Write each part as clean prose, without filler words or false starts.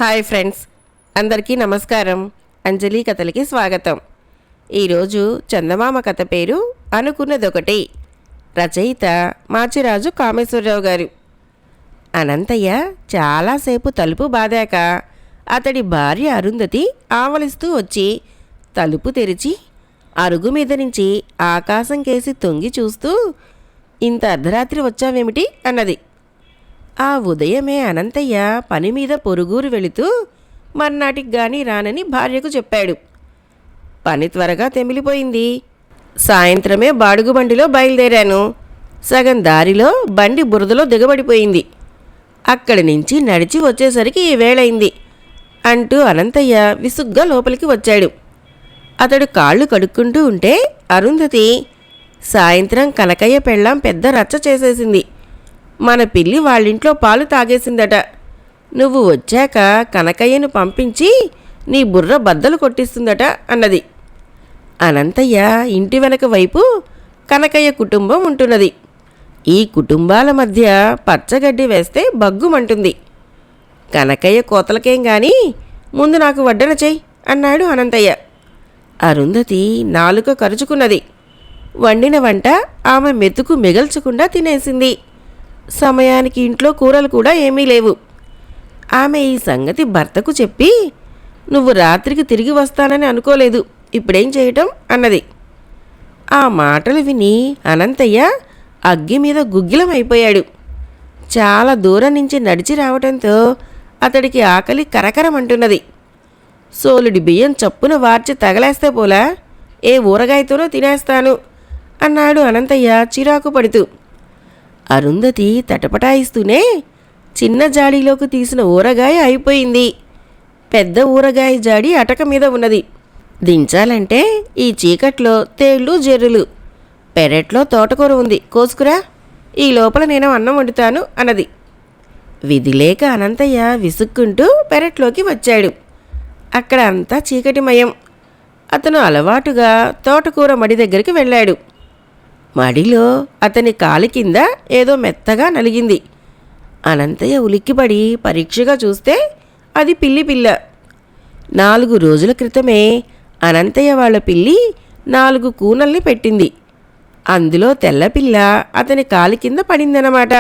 Hi friends, అందరికీ నమస్కారం. అంజలి కథలకి స్వాగతం. ఈరోజు చందమామ కథ పేరు అనుకున్నదొకటి. రచయిత మాచిరాజు కామేశ్వరరావు గారు. అనంతయ్య చాలాసేపు తలుపు బాదాక అతడి భార్య అరుంధతి ఆవలిస్తూ వచ్చి తలుపు తెరిచి అరుగు మీద నుంచి ఆకాశం కేసి తొంగి చూస్తూ, ఇంత అర్ధరాత్రి వచ్చావేమిటి అన్నది. ఆ ఉదయమే అనంతయ్య పని మీద పొరుగురు వెళుతూ మర్నాటికి గాని రానని భార్యకు చెప్పాడు. పని త్వరగా తెమిలిపోయింది. సాయంత్రమే బాడుగు బండిలో బయలుదేరాను. సగం దారిలో బండి బురదలో దిగబడిపోయింది. అక్కడి నుంచి నడిచి వచ్చేసరికి ఈ వేళయింది అంటూ అనంతయ్య విసుగ్గా లోపలికి వచ్చాడు. అతడు కాళ్ళు కడుక్కుంటూ ఉంటే అరుంధతి, సాయంత్రం కనకయ్య పెళ్ళాం పెద్ద రచ్చ చేసేసింది. మన పిల్లి వాళ్ళింట్లో పాలు తాగేసిందట. నువ్వు వచ్చాక కనకయ్యను పంపించి నీ బుర్ర బద్దలు కొట్టిస్తుందట అన్నది. అనంతయ్య ఇంటి వెనక వైపు కనకయ్య కుటుంబం ఉంటున్నది. ఈ కుటుంబాల మధ్య పచ్చగడ్డి వేస్తే బగ్గుమంటుంది. కనకయ్య కోతలకేం గాని ముందు నాకు వడ్డన చెయ్యి అన్నాడు అనంతయ్య. అరుంధతి నాలుక కరుచుకున్నది. వండిన వంట ఆమె మెతుకు మిగల్చకుండా తినేసింది. సమయానికి ఇంట్లో కూరలు కూడా ఏమీ లేవు. ఆమె ఈ సంగతి భర్తకు చెప్పి, నువ్వు రాత్రికి తిరిగి వస్తానని అనుకోలేదు, ఇప్పుడేం చేయటం అన్నది. ఆ మాటలు విని అనంతయ్య అగ్గి మీద గుగ్గిలం అయిపోయాడు. చాలా దూరం నుంచి నడిచి రావటంతో అతడికి ఆకలి కరకరమంటున్నది. సోలుడి బియ్యం చప్పున వార్చి తగలేస్తే పోలా, ఏ ఊరగాయతోనో తినేస్తాను అన్నాడు అనంతయ్య చిరాకు పడుతూ. అరుంధతి తటపటాయిస్తూనే, చిన్న జాడీలోకి తీసిన ఊరగాయ అయిపోయింది. పెద్ద ఊరగాయ జాడి అటక మీద ఉన్నది. దించాలంటే ఈ చీకట్లో తేళ్ళు జెర్రులు. పెరట్లో తోటకూర ఉంది, కోసుకురా, ఈ లోపల నేను అన్నం వండుతాను అన్నది. విధిలేక అనంతయ్య విసుక్కుంటూ పెరట్లోకి వచ్చాడు. అక్కడ అంతా చీకటిమయం. అతను అలవాటుగా తోటకూర మడి దగ్గరికి వెళ్ళాడు. మడిలో అతని కాలి కింద ఏదో మెత్తగా నలిగింది. అనంతయ్య ఉలిక్కిపడి పరీక్షగా చూస్తే అది పిల్లి పిల్ల. 4 రోజుల క్రితమే అనంతయ్య వాళ్ళ పిల్లి 4 కూనల్ని పెట్టింది. అందులో తెల్లపిల్ల అతని కాలి కింద పడిందన్నమాట.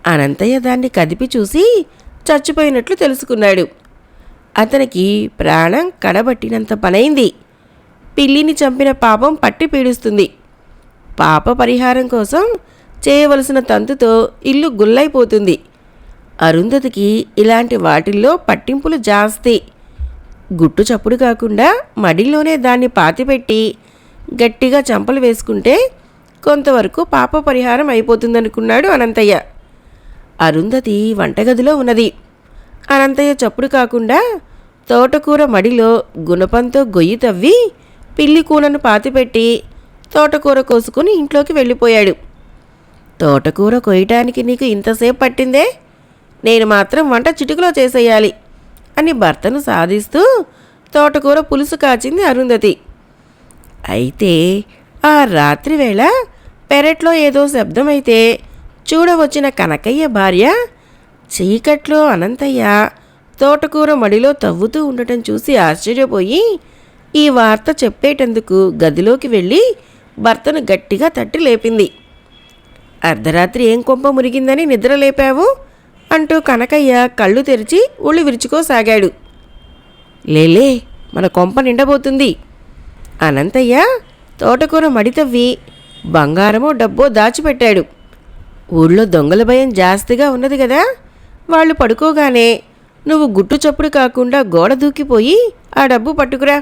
అనంతయ్య దాన్ని కదిపి చూసి చచ్చిపోయినట్లు తెలుసుకున్నాడు. అతనికి ప్రాణం కడబట్టినంత పనైంది. పిల్లిని చంపిన పాపం పట్టి పీడిస్తుంది. పాప పరిహారం కోసం చేయవలసిన తంతుతో ఇల్లు గుల్లైపోతుంది. అరుంధతికి ఇలాంటి వాటిల్లో పట్టింపులు జాస్తి. గుట్టు చప్పుడు కాకుండా మడిలోనే దాన్ని పాతిపెట్టి గట్టిగా చంపలు వేసుకుంటే కొంతవరకు పాప పరిహారం అయిపోతుందనుకున్నాడు అనంతయ్య. అరుంధతి వంటగదిలో ఉన్నది. అనంతయ్య చప్పుడు కాకుండా తోటకూర మడిలో గుణపంతో గొయ్యి తవ్వి పిల్లి కూనను పాతిపెట్టి తోటకూర కోసుకుని ఇంట్లోకి వెళ్ళిపోయాడు. తోటకూర కొయ్యటానికి నీకు ఇంతసేపు పట్టిందే, నేను మాత్రం వంట చిటికలో చేసేయాలి అని భర్తను సాధిస్తూ తోటకూర పులుసు కాచింది అరుంధతి. అయితే ఆ రాత్రి వేళ పెరట్లో ఏదో శబ్దమైతే చూడవచ్చిన కనకయ్య భార్య చీకట్లో అనంతయ్య తోటకూర మడిలో తవ్వుతూ ఉండటం చూసి ఆశ్చర్యపోయి ఈ వార్త చెప్పేటందుకు గదిలోకి వెళ్ళి భర్తను గట్టిగా తట్టి లేపింది. అర్ధరాత్రి ఏం కొంప మురిగిందని నిద్ర లేపావు అంటూ కనకయ్య కళ్ళు తెరిచి ఒళ్ళు విరుచుకోసాగాడు. లేలే, మన కొంప నిండబోతుంది. అనంతయ్య తోటకూర మడి తవ్వి బంగారమో డబ్బో దాచిపెట్టాడు. ఊళ్ళో దొంగల భయం జాస్తిగా ఉన్నది కదా, వాళ్ళు పడుకోగానే నువ్వు గుట్టు చప్పుడు కాకుండా గోడ దూకిపోయి ఆ డబ్బు పట్టుకురా.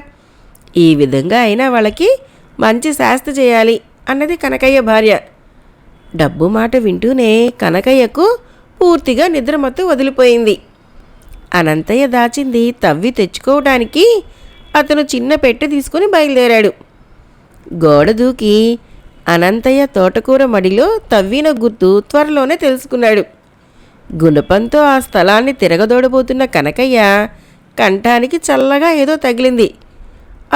ఈ విధంగా అయినా వాళ్ళకి మంచి శాస్తి చేయాలి అన్నది కనకయ్య భార్య. డబ్బు మాట వింటూనే కనకయ్యకు పూర్తిగా నిద్రమత్తు వదిలిపోయింది. అనంతయ్య దాచింది తవ్వి తెచ్చుకోవడానికి అతను చిన్న పెట్టె తీసుకుని బయలుదేరాడు. గోడ దూకి అనంతయ్య తోటకూర మడిలో తవ్విన గుర్తు త్వరలోనే తెలుసుకున్నాడు. గుణపంతో ఆ స్థలాన్ని తిరగదోడబోతున్న కనకయ్య కంఠానికి చల్లగా ఏదో తగిలింది.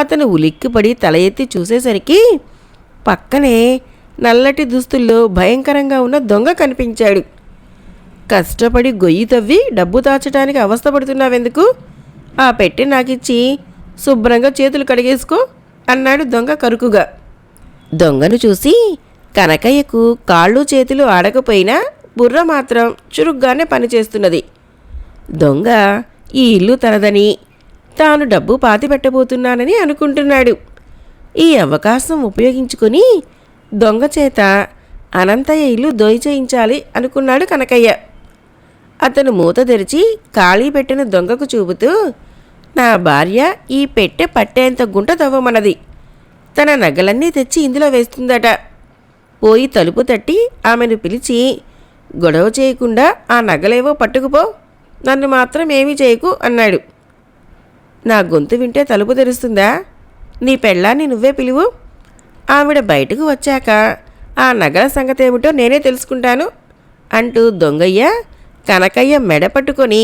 అతను ఉలిక్కిపడి తల ఎత్తి చూసేసరికి పక్కనే నల్లటి దుస్తుల్లో భయంకరంగా ఉన్న దొంగ కనిపించాడు. కష్టపడి గొయ్యి తవ్వి డబ్బు దాచడానికి అవస్థపడుతున్నావెందుకు? ఆ పెట్టె నాకిచ్చి శుభ్రంగా చేతులు కడిగేసుకో అన్నాడు దొంగ కరుకుగా. దొంగను చూసి కనకయ్యకు కాళ్ళు చేతులు ఆడకపోయినా బుర్ర మాత్రం చురుగ్గానే పనిచేస్తున్నది. దొంగ ఈ ఇల్లు తనదని, తాను డబ్బు పాతిపెట్టబోతున్నానని అనుకుంటున్నాడు. ఈ అవకాశం ఉపయోగించుకొని దొంగ చేత అనంతయ్య ఇల్లు దోచేయించాలి అనుకున్నాడు కనకయ్య. అతను మూత తెరిచి ఖాళీ పెట్టెను దొంగకు చూపుతూ, నా భార్య ఈ పెట్టె పట్టేంత గుంట తవ్వమన్నది. తన నగలన్నీ తెచ్చి ఇందులో వేస్తుందట. పోయి తలుపు తట్టి ఆమెను పిలిచి, గొడవ చేయకుండా ఆ నగలేవో పట్టుకుపో, నన్ను మాత్రం ఏమీ చేయకు అన్నాడు. నా గొంతు వింటే తలుపు తెరుస్తుందా? నీ పెళ్ళాన్ని నువ్వే పిలువు. ఆవిడ బయటకు వచ్చాక ఆ నగల సంగతేమిటో నేనే తెలుసుకుంటాను అంటూ దొంగయ్య కనకయ్య మెడ పట్టుకొని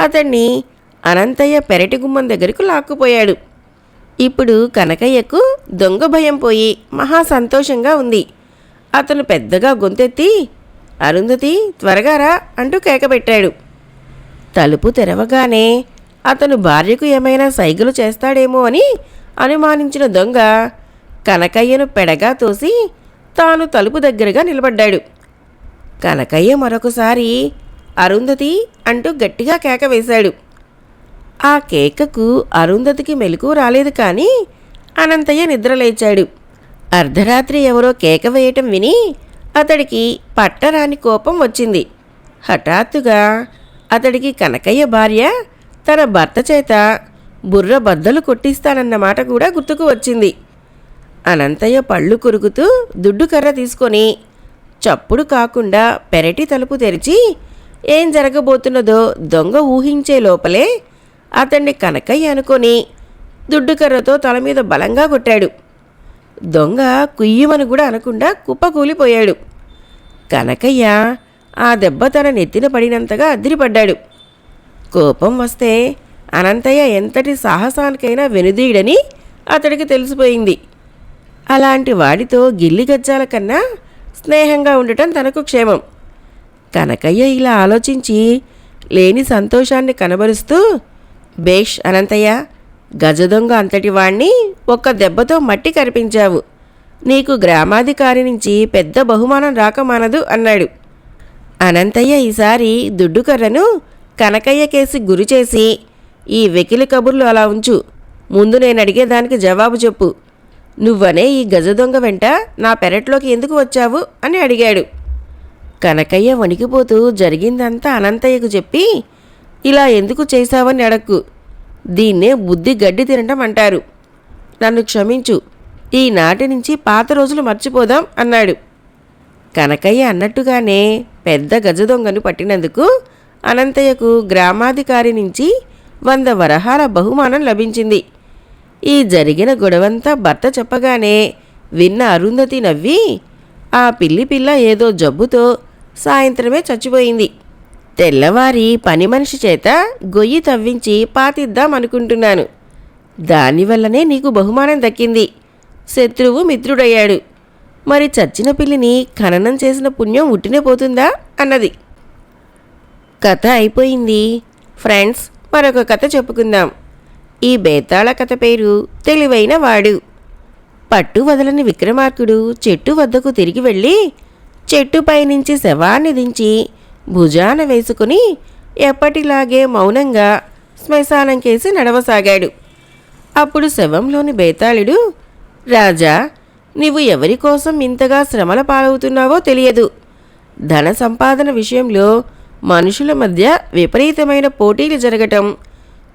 అతన్ని అనంతయ్య పెరటి గుమ్మం దగ్గరకు లాక్కుపోయాడు. ఇప్పుడు కనకయ్యకు దొంగ భయం పోయి మహా సంతోషంగా ఉంది. అతను పెద్దగా గొంతెత్తి, అరుంధతి త్వరగా రా అంటూ కేకపెట్టాడు. తలుపు తెరవగానే అతను భార్యకు ఏమైనా సైగలు చేస్తాడేమో అని అనుమానించిన దొంగ కనకయ్యను పెడగా తోసి తాను తలుపు దగ్గరగా నిలబడ్డాడు. కనకయ్య మరొకసారి అరుంధతి అంటూ గట్టిగా కేక వేశాడు. ఆ కేకకు అరుంధతికి మెలకు రాలేదు, కానీ అనంతయ్య నిద్రలేచాడు. అర్ధరాత్రి ఎవరో కేక వేయటం విని అతడికి పట్టరాని కోపం వచ్చింది. హఠాత్తుగా అతడికి కనకయ్య భార్య తన భర్త చేత బుర్ర బద్దలు కొట్టిస్తానన్న మాట కూడా గుర్తుకు వచ్చింది. అనంతయ్య పళ్ళు కొరుకుతూ దుడ్డు కర్ర తీసుకొని చప్పుడు కాకుండా పెరటి తలుపు తెరిచి ఏం జరగబోతున్నదో దొంగ ఊహించే లోపలే అతన్ని కనకయ్య అనుకొని దుడ్డు కర్రతో తల మీద బలంగా కొట్టాడు. దొంగ కుయ్యమని కూడా అనకుండా కుప్పకూలిపోయాడు. కనకయ్య ఆ దెబ్బ తన నెత్తిన పడినంతగా అదిరిపడ్డాడు. కోపం వస్తే అనంతయ్య ఎంతటి సాహసానికైనా వెనుదీయడని అతడికి తెలిసిపోయింది. అలాంటి వాడితో గిల్లి గజ్జాల కన్నా స్నేహంగా ఉండటం తనకు క్షేమం. కనకయ్య ఇలా ఆలోచించి లేని సంతోషాన్ని కనబరుస్తూ, బేష్ అనంతయ్య, గజదొంగ అంతటి వాణ్ణి ఒక్క దెబ్బతో మట్టి కరిపించావు. నీకు గ్రామాధికారి నుంచి పెద్ద బహుమానం రాకమానదు అన్నాడు. అనంతయ్య ఈసారి దుడ్డుకర్రను కనకయ్య కేసి గురిచేసి, ఈ వెకిలి కబుర్లు అలా ఉంచు, ముందు నేను అడిగేదానికి జవాబు చెప్పు. నువ్వనే ఈ గజదొంగ వెంట నా పెరట్లోకి ఎందుకు వచ్చావు అని అడిగాడు. కనకయ్య వణికిపోతూ జరిగిందంతా అనంతయ్యకు చెప్పి, ఇలా ఎందుకు చేశావని అడక్కు, దీన్నే బుద్ధి గడ్డి తినటం అంటారు. నన్ను క్షమించు, ఈనాటి నుంచి పాత రోజులు మర్చిపోదాం అన్నాడు. కనకయ్య అన్నట్టుగానే పెద్ద గజదొంగను పట్టినందుకు అనంతయ్యకు గ్రామాధికారి నుంచి 100 వరహాల బహుమానం లభించింది. ఈ జరిగిన గొడవంతా భర్త చెప్పగానే విన్న అరుంధతి నవ్వి, ఆ పిల్లి పిల్ల ఏదో జబ్బుతో సాయంత్రమే చచ్చిపోయింది. తెల్లవారి పని మనిషి చేత గొయ్యి తవ్వించి పాతిద్దాం అనుకుంటున్నాను. దానివల్లనే నీకు బహుమానం దక్కింది. శత్రువు మిత్రుడయ్యాడు. మరి చచ్చిన పిల్లిని ఖననం చేసిన పుణ్యం ఉట్టినే పోతుందా అన్నది. కథ అయిపోయింది. ఫ్రెండ్స్, మరొక కథ చెప్పుకుందాం. ఈ బేతాళ కథ పేరు తెలివైన వాడు. పట్టు వదలని విక్రమార్కుడు చెట్టు వద్దకు తిరిగి వెళ్ళి చెట్టుపై నుంచి శవాన్ని దించి భుజాన వేసుకుని ఎప్పటిలాగే మౌనంగా శ్మశానం కేసి నడవసాగాడు. అప్పుడు శవంలోని బేతాళుడు, రాజా, నీవు ఎవరి కోసం ఇంతగా శ్రమల పాలవుతున్నావో తెలియదు. ధన సంపాదన విషయంలో మనుషుల మధ్య విపరీతమైన పోటీలు జరగటం,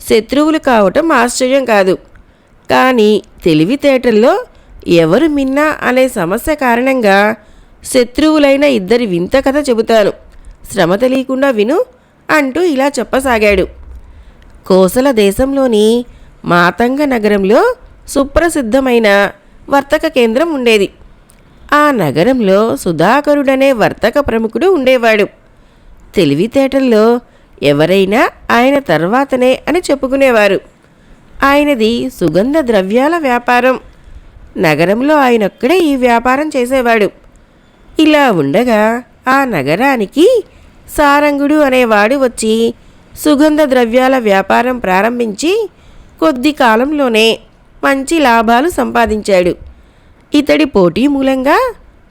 శత్రువులు కావటం ఆశ్చర్యం కాదు. కానీ తెలివితేటల్లో ఎవరు మిన్నా అనే సమస్య కారణంగా శత్రువులైన ఇద్దరి వింత కథ చెబుతాను, శ్రమ తెలియకుండా విను అంటూ ఇలా చెప్పసాగాడు. కోసల దేశంలోని మాతంగ నగరంలో సుప్రసిద్ధమైన వర్తక కేంద్రం ఉండేది. ఆ నగరంలో సుధాకరుడనే వర్తక ప్రముఖుడు ఉండేవాడు. తెలివితేటల్లో ఎవరైనా ఆయన తర్వాతనే అని చెప్పుకునేవారు. ఆయనది సుగంధ ద్రవ్యాల వ్యాపారం. నగరంలో ఆయనొక్కడే ఈ వ్యాపారం చేసేవాడు. ఇలా ఉండగా ఆ నగరానికి సారంగుడు అనేవాడు వచ్చి సుగంధ ద్రవ్యాల వ్యాపారం ప్రారంభించి కొద్ది కాలంలోనే మంచి లాభాలు సంపాదించాడు. ఇతడి పోటీ మూలంగా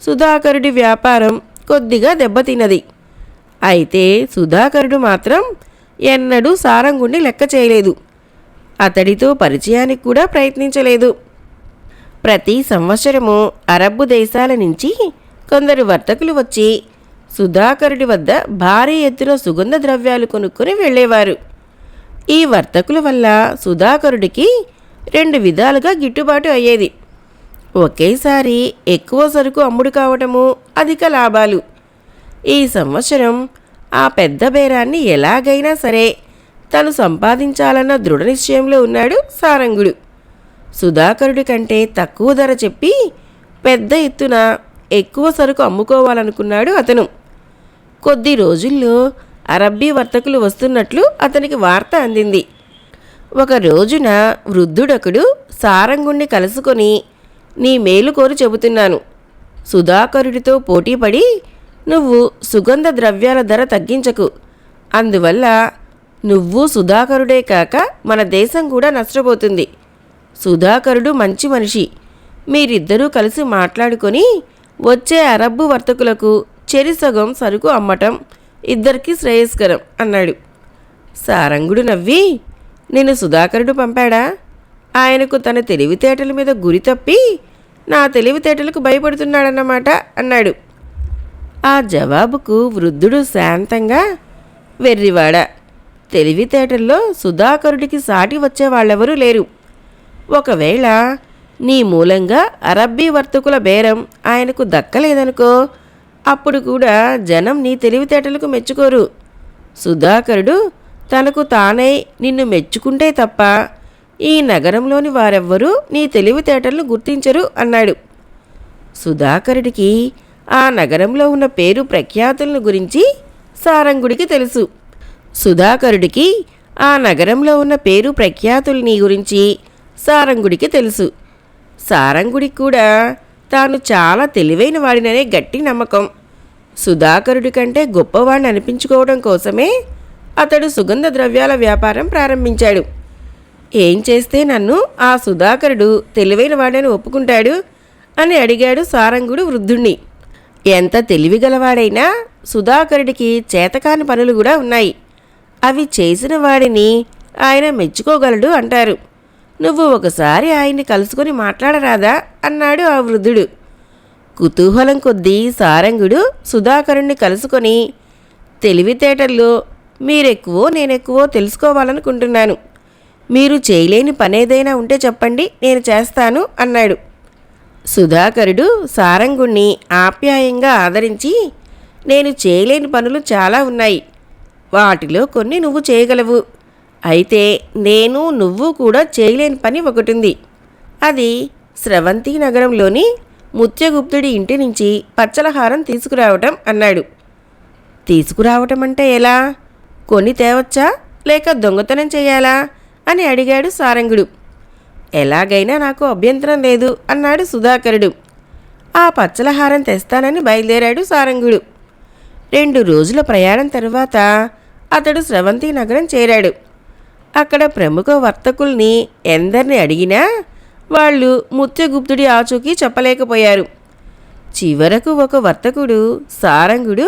సుధాకరుడి వ్యాపారం కొద్దిగా దెబ్బతిన్నది. అయితే సుధాకరుడు మాత్రం ఎన్నడూ సారంగుణ్ణి లెక్క చేయలేదు. అతడితో పరిచయానికి కూడా ప్రయత్నించలేదు. ప్రతి సంవత్సరము అరబ్బు దేశాల నుంచి కొందరు వర్తకులు వచ్చి సుధాకరుడి వద్ద భారీ ఎత్తున సుగంధ ద్రవ్యాలు కొనుక్కొని వెళ్ళేవారు. ఈ వర్తకుల వల్ల సుధాకరుడికి 2 విధాలుగా గిట్టుబాటు అయ్యేది. ఒకేసారి ఎక్కువ సరుకు అమ్ముడు కావటము, అధిక లాభాలు. ఈ సంవత్సరం ఆ పెద్ద బేరాన్ని ఎలాగైనా సరే తను సంపాదించాలన్న దృఢ నిశ్చయంలో ఉన్నాడు సారంగుడు. సుధాకరుడి కంటే తక్కువ ధర చెప్పి పెద్ద ఎత్తున ఎక్కువ సరుకు అమ్ముకోవాలనుకున్నాడు అతను. కొద్ది రోజుల్లో అరబ్బీ వర్తకులు వస్తున్నట్లు అతనికి వార్త అందింది. ఒక రోజున వృద్ధుడొకడు సారంగుణ్ణి కలుసుకొని, నీ మేలు కోరి చెబుతున్నాను. సుధాకరుడితో పోటీపడి నువ్వు సుగంధ ద్రవ్యాల ధర తగ్గించకు. అందువల్ల నువ్వు సుధాకరుడే కాక మన దేశం కూడా నష్టపోతుంది. సుధాకరుడు మంచి మనిషి. మీరిద్దరూ కలిసి మాట్లాడుకొని వచ్చే అరబ్బు వర్తకులకు చెరిసగం సరుకు అమ్మటం ఇద్దరికీ శ్రేయస్కరం అన్నాడు. సారంగుడు నవ్వి, నేను సుధాకరుడు పంపాడా? ఆయనకు తన తెలివితేటల మీద గురి తప్పి నా తెలివితేటలకు భయపడుతున్నాడన్నమాట అన్నాడు. ఆ జవాబుకు వృద్ధుడు శాంతంగా, వెర్రివాడా, తెలివితేటల్లో సుధాకరుడికి సాటి వచ్చేవాళ్ళెవరూ లేరు. ఒకవేళ నీ మూలంగా అరబ్బీ వర్తకుల బేరం ఆయనకు దక్కలేదనుకో, అప్పుడు కూడా జనం నీ తెలివితేటలకు మెచ్చుకోరు. సుధాకరుడు తనకు తానే నిన్ను మెచ్చుకుంటే తప్ప ఈ నగరంలోని వారెవ్వరూ నీ తెలివితేటలను గుర్తించరు అన్నాడు. సుధాకరుడికి ఆ నగరంలో ఉన్న పేరు ప్రఖ్యాతులను గురించి సారంగుడికి తెలుసు. సుధాకరుడికి ఆ నగరంలో ఉన్న పేరు ప్రఖ్యాతుల్ని గురించి సారంగుడికి తెలుసు. సారంగుడికి కూడా తాను చాలా తెలివైన వాడిననే గట్టి నమ్మకం. సుధాకరుడి కంటే గొప్పవాడిని అనిపించుకోవడం కోసమే అతడు సుగంధ ద్రవ్యాల వ్యాపారం ప్రారంభించాడు. ఏం చేస్తే నన్ను ఆ సుధాకరుడు తెలివైన వాడని ఒప్పుకుంటాడు అని అడిగాడు సారంగుడు వృద్ధుణ్ణి. ఎంత తెలివిగలవాడైనా సుధాకరుడికి చేతకాని పనులు కూడా ఉన్నాయి. అవి చేసిన వాడిని ఆయన మెచ్చుకోగలడు అంటారు. నువ్వు ఒకసారి ఆయన్ని కలుసుకొని మాట్లాడరాదా అన్నాడు ఆ వృద్ధుడు. కుతూహలం కొద్దీ సారంగుడు సుధాకరుణ్ణి కలుసుకొని, తెలివితేటల్లో మీరెక్కువో నేనెక్కువో తెలుసుకోవాలనుకుంటున్నాను. మీరు చేయలేని పనేదైనా ఉంటే చెప్పండి, నేను చేస్తాను అన్నాడు. సుధాకరుడు సారంగుణ్ణి ఆప్యాయంగా ఆదరించి, నేను చేయలేని పనులు చాలా ఉన్నాయి. వాటిలో కొన్ని నువ్వు చేయగలవు. అయితే నేను నువ్వు కూడా చేయలేని పని ఒకటుంది. అది స్రవంతి నగరంలోని ముత్యగుప్తుడి ఇంటి నుంచి పచ్చలహారం తీసుకురావటం అన్నాడు. తీసుకురావటం అంటే ఎలా? కొని తేవచ్చా లేక దొంగతనం చేయాలా అని అడిగాడు సారంగుడు. ఎలాగైనా నాకు అభ్యంతరం లేదు అన్నాడు సుధాకరుడు. ఆ పచ్చలహారం తెస్తానని బయలుదేరాడు సారంగుడు. 2 రోజుల ప్రయాణం తరువాత అతడు స్రవంతి నగరం చేరాడు. అక్కడ ప్రముఖ వర్తకుల్ని ఎందరిని అడిగినా వాళ్ళు ముత్యగుప్తుడి ఆచూకీ చెప్పలేకపోయారు. చివరకు ఒక వర్తకుడు సారంగుడు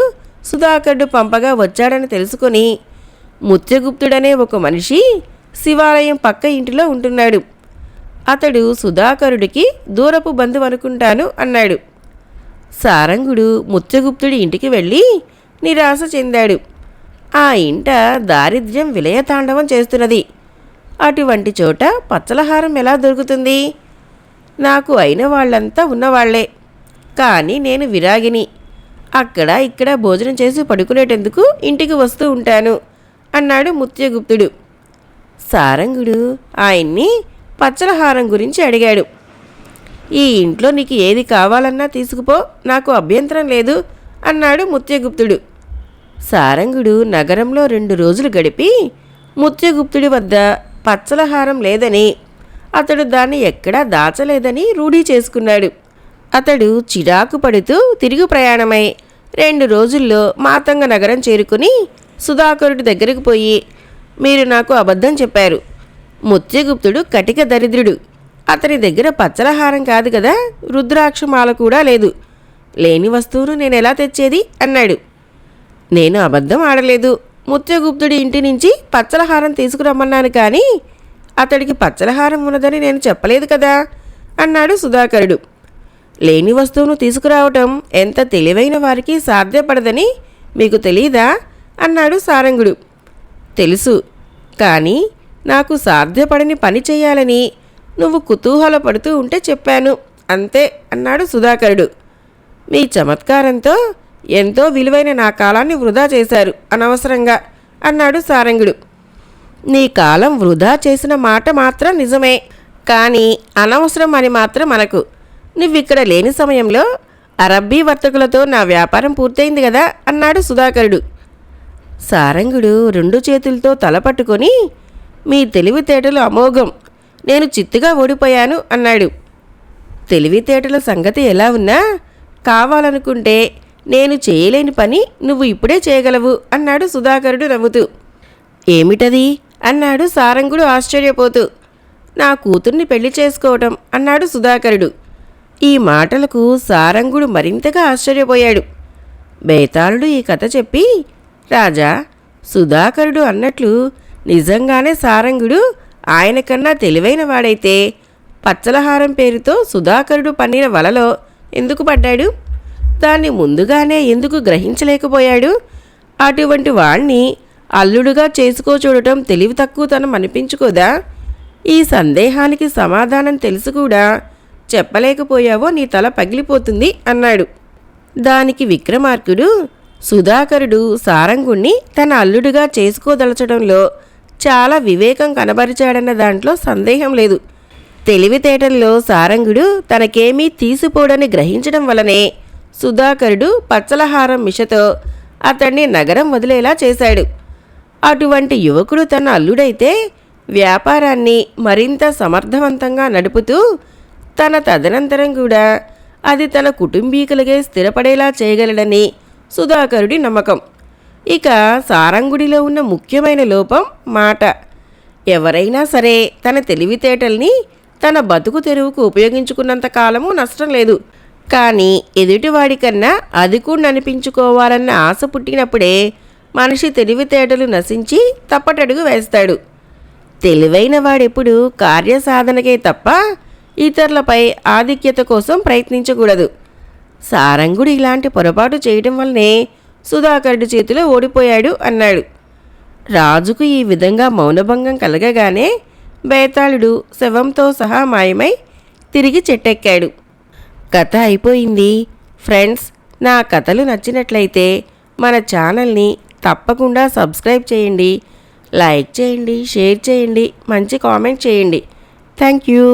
సుధాకరుడు పంపగా వచ్చాడని తెలుసుకొని, ముత్యగుప్తుడనే ఒక మనిషి శివాలయం పక్క ఇంటిలో ఉంటున్నాడు. అతడు సుధాకరుడికి దూరపు బంధువు అనుకుంటాను అన్నాడు. సారంగుడు ముత్యగుప్తుడి ఇంటికి వెళ్ళి నిరాశ చెందాడు. ఆ ఇంట దారిద్ర్యం విలయతాండవం చేస్తున్నది. అటువంటి చోట పచ్చలహారం ఎలా దొరుకుతుంది? నాకు అయిన వాళ్ళంతా ఉన్నవాళ్లే, కానీ నేను విరాగిని. అక్కడ ఇక్కడ భోజనం చేసి పడుకునేటందుకు ఇంటికి వస్తూ ఉంటాను అన్నాడు ముత్యగుప్తుడు. సారంగుడు ఆయన్ని పచ్చలహారం గురించి అడిగాడు. ఈ ఇంట్లో నీకు ఏది కావాలన్నా తీసుకుపో, నాకు అభ్యంతరం లేదు అన్నాడు ముత్యగుప్తుడు. సారంగుడు నగరంలో 2 రోజులు గడిపి ముత్యగుప్తుడి వద్ద పచ్చలహారం లేదని, అతడు దాన్ని ఎక్కడా దాచలేదని రూఢీ చేసుకున్నాడు. అతడు చిరాకు పడుతూ తిరుగు ప్రయాణమై 2 రోజుల్లో మాతంగ నగరం చేరుకుని సుధాకరుడి దగ్గరికి పోయి, మీరు నాకు అబద్ధం చెప్పారు. ముత్యగుప్తుడు కటిక దరిద్రుడు. అతని దగ్గర పచ్చలహారం కాదు కదా, రుద్రాక్షమాల కూడా లేదు. లేని వస్తువును నేనెలా తెచ్చేది అన్నాడు. నేను అబద్ధం ఆడలేదు. ముత్యగుప్తుడి ఇంటి నుంచి పచ్చలహారం తీసుకురమ్మన్నాను, కానీ అతడికి పచ్చలహారం ఉన్నదని నేను చెప్పలేదు కదా అన్నాడు సుధాకరుడు. లేని వస్తువును తీసుకురావటం ఎంత తెలివైన వారికి సాధ్యపడదని మీకు తెలీదా అన్నాడు సారంగుడు. తెలుసు, కానీ నాకు సాధ్యపడని పని చేయాలని నువ్వు కుతూహలపడుతూ ఉంటే చెప్పాను అంతే అన్నాడు సుధాకరుడు. మీ చమత్కారంతో ఎంతో విలువైన నా కాలాన్ని వృధా చేశారు అనవసరంగా అన్నాడు సారంగుడు. నీ కాలం వృధా చేసిన మాట మాత్రం నిజమే, కానీ అనవసరం అని మాత్రం అనకు. నువ్విక్కడ లేని సమయంలో అరబ్బీ వర్తకులతో నా వ్యాపారం పూర్తయింది కదా అన్నాడు సుధాకరుడు. సారంగుడు 2 చేతులతో తల పట్టుకొని, మీ తెలివితేటలు అమోఘం, నేను చిత్తుగా ఓడిపోయాను అన్నాడు. తెలివితేటల సంగతి ఎలా ఉన్నా కావాలనుకుంటే నేను చేయలేని పని నువ్వు ఇప్పుడే చేయగలవు అన్నాడు సుధాకరుడు నవ్వుతూ. ఏమిటది అన్నాడు సారంగుడు ఆశ్చర్యపోతూ. నా కూతుర్ని పెళ్లి చేసుకోవటం అన్నాడు సుధాకరుడు. ఈ మాటలకు సారంగుడు మరింతగా ఆశ్చర్యపోయాడు. బేతాళుడు ఈ కథ చెప్పి, రాజా, సుధాకరుడు అన్నట్లు నిజంగానే సారంగుడు ఆయన కన్నా తెలివైన వాడైతే పచ్చలహారం పేరుతో సుధాకరుడు పన్నిన వలలో ఎందుకు పడ్డాడు? దాన్ని ముందుగానే ఎందుకు గ్రహించలేకపోయాడు? అటువంటి వాణ్ణి అల్లుడుగా చేసుకోచూడటం తెలివి తక్కువతనం అనిపించుకోదా? ఈ సందేహానికి సమాధానం తెలుసు కూడా చెప్పలేకపోయావో నీ తల పగిలిపోతుంది అన్నాడు. దానికి విక్రమార్కుడు, సుధాకరుడు సారంగుణ్ణి తన అల్లుడుగా చేసుకోదలచడంలో చాలా వివేకం కనబరిచాడన్న దాంట్లో సందేహం లేదు. తెలివితేటల్లో సారంగుడు తనకేమీ తీసిపోడని గ్రహించడం వలనే సుధాకరుడు పచ్చలహారం మిషతో అతన్ని నగరం వదిలేలా చేశాడు. అటువంటి యువకుడు తన అల్లుడైతే వ్యాపారాన్ని మరింత సమర్థవంతంగా నడుపుతూ తన తదనంతరం కూడా అది తన కుటుంబీకులకే స్థిరపడేలా చేయగలడని సుధాకరుడి నమ్మకం. ఇక సారంగుడిలో ఉన్న ముఖ్యమైన లోపం మాట. ఎవరైనా సరే తన తెలివితేటల్ని తన బతుకు తెరువుకు ఉపయోగించుకున్నంత కాలము నష్టం లేదు, కానీ ఎదుటివాడికన్నా అధికుణ్ణనిపించుకోవాలన్న ఆశ పుట్టినప్పుడే మనిషి తెలివితేటలు నశించి తప్పటడుగు వేస్తాడు. తెలివైన వాడెప్పుడు కార్యసాధనకే తప్ప ఇతరులపై ఆధిక్యత కోసం ప్రయత్నించకూడదు. సారంగుడు ఇలాంటి పొరపాటు చేయడం వల్లనే సుధాకరుడి చేతిలో ఓడిపోయాడు అన్నాడు. రాజుకు ఈ విధంగా మౌనభంగం కలగగానే బేతాళుడు శవంతో సహా మాయమై తిరిగి చెట్టెక్కాడు. కథ అయిపోయింది. ఫ్రెండ్స్, నా కథలు నచ్చినట్లయితే మన ఛానల్ని తప్పకుండా సబ్స్క్రైబ్ చేయండి, లైక్ చేయండి, షేర్ చేయండి, మంచి కామెంట్ చేయండి. Thank you.